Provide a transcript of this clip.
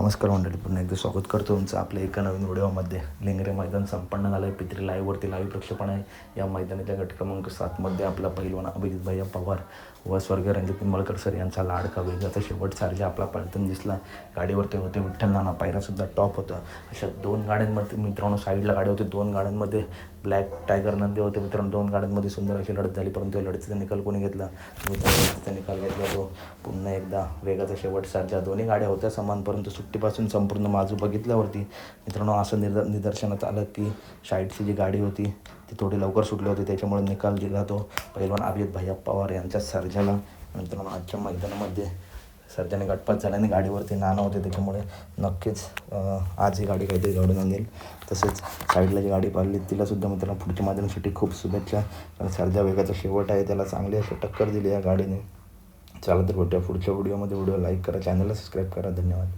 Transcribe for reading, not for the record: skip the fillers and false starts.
नमस्कार मंडळी, पुन्हा एकदा स्वागत करतो तुमचं आपल्या एका नवीन व्हिडिओमध्ये. लेंगरे मैदान संपन्न झालं आहे. पित्री लाईव्हवरती लाईव्ह प्रक्षेपण आहे. या मैदानाच्या गट क्रमांक 7मध्ये आपला पहिलवान अभिजित भैया पवार व स्वर्गीय रणजित निंबाळकर सर यांचा लाडका वेगाचा शेवट सारजा आपला पळताना दिसला. गाडीवरती होते विठ्ठल नाना, पायरासुद्धा टॉप होता. अशा 2 गाड्यांमध्ये मित्रांनो साईडला गाड्या होते. 2 गाड्यांमध्ये ब्लॅक टायगर नंदी होते मित्रांनो. 2 गाड्यांमध्ये सुंदर अशी लढत झाली, परंतु या लढतीचा निकाल कोणी घेतला? लढतीचा निकाल घेतला तो पुन्हा एकदा वेगाचा शेवट सारजा. दोन्ही गाड्या होत्या समान, परंतु सुट्टीपासून संपूर्ण बाजू बघितल्यावरती मित्रांनो असं निदर्शनात आलं की साईडची जी गाडी होती ती थोडी लवकर सुटली होती. त्याच्यामुळे निकाल दिला तो पहिलवान अभिजित भैया पवार यांच्या सर्जाला. मित्रांनो आजच्या मैदानामध्ये सर्जाने गटपात झाल्याने गाडीवरती नाना होते, त्याच्यामुळे नक्कीच आज ही गाडी काहीतरी घडून आणेल. तसेच साईडला जी गाडी पाहिली तिलासुद्धा मित्रांनो पुढच्या मैदानासाठी खूप शुभेच्छा. कारण सर्जा वेगाचा शेवट आहे, त्याला चांगली अशी टक्कर दिली या गाडीने. चला तर भेटूया पुढच्या व्हिडिओमध्ये. व्हिडिओ लाईक करा, चॅनलला सबस्क्राईब करा. धन्यवाद.